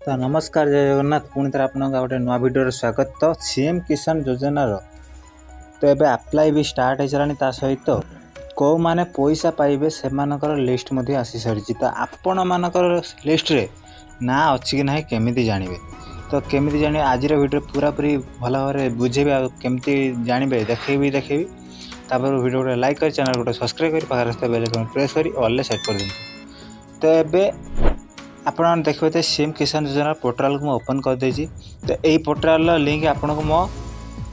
तो नमस्कार जय जगन्नाथ पुणी थे आप गोटे नुआ भिडियो स्वागत। तो सीएम किसान योजनार तो ये अप्लाई भी स्टार्ट हो सारा सहित कौ मैंने पैसा पाइबे से लिस्ट आसी सारी। तो आपण मानकर लिस्ट रे ना अच्छी कि ना केमी जानवे तो केमी जान आज भिडियो पूरा पूरी भल भाव बुझेबी केमती जानवे देखेबी तापर भिडियो गोटे लाइक कर चैनल गोटे सब्सक्राइब कर पाखे बेल आइकन प्रेस कर ऑल सेट कर दिखाँ। तो ये आपण देखिए तो सीएम किसान योजना पोर्टाल को ओपन कर देछि। तो यही पोर्टाल लिंक आपन को मो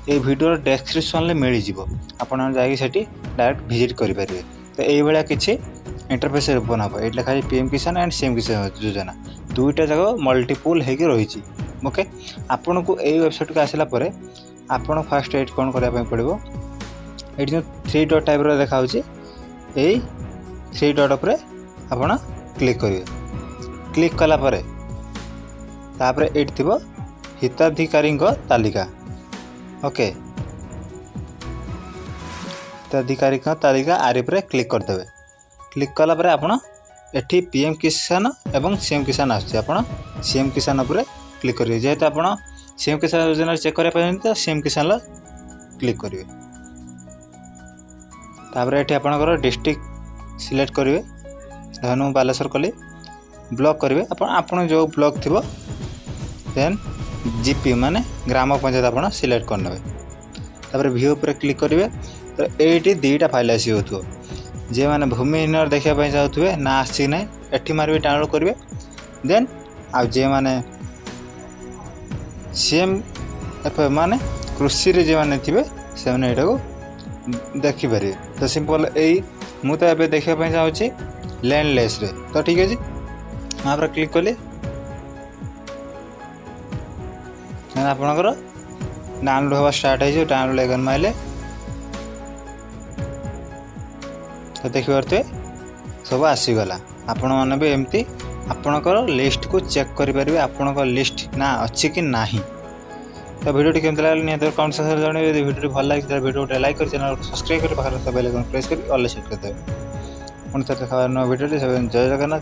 ये वीडियो डिस्क्रिप्शन में मिल जिवो आपण जाई सेठी डायरेक्ट विजिट करि परिबे। तो एई बेला किछि इंटरफेस ओपन हो ये लिखा है पीएम किसान एंड सीएम किसान योजना दुईटा जगह मल्टीपुल होगी रही। ओके आपन को एई वेबसाइट को आसला परे आपन फास्ट एड कोन करबा पय पड़िबो एठी जो 3 डॉट टाइप रो देखा होछि एई 3 डॉट ऊपर आपन क्लिक करिवे। क्लिक कला परे तापर एट थी हिताधिकारी तालिका। ओके हिताधिकारी तालिका आरी पर क्लिक करदे। क्लिक कला परे आपण एठी पीएम किसान एवं सीएम किसान आछे आपण सीएम किसान उपर क्लिक करिवे। जेहेतु आपण सीएम किसान योजना चेक करिया पाइन तो सीएम किसान ला क्लिक करिवे। तापर एठी आपनकर डिस्ट्रिक्ट सिलेक्ट करिवे। धनु बालेश्वर कली ब्लॉक करेंगे आपण जो ब्लॉक थी देन जीपी माने ग्राम पंचायत आप सिलेक्ट करने तापर व्यू पर क्लिक करेंगे। तो ये दुईटा फाइल आसी हो जे मैंने भूमिहीन देखापी चाहूे ना आसी ना एटी मारे डाउनलोड करेंगे। देन आ जे मैंने सीएम माने कृषि रे जे मैंने थे से यहाँ को देखिपारे। तो सिंपल यही मुझे तो देखापी चाहूँगी लैंडलेस रे। तो ठीक है यहाँ पर क्लिक कले आपणकर डाउनलोड हवा स्टार्ट हो डाउनलोड आइकन माइले तो देखिए सब आसीगला। आपण मैंने भी एमती आपणकर लिस्ट को चेक करेंगे आपणकर लिस्ट ना अच्छी कि नहीं। तो वीडियो केमती लगे निहत कमेंट सेक्शन में जानवे। वीडियो भल लगे वीडियो लाइक कर चैनल सब्सक्राइब कर पाखे बेल आइकन प्रेस कर ऑल सेट कर देवे। पुणी थे देखा वीडियो जय जगन्नाथ।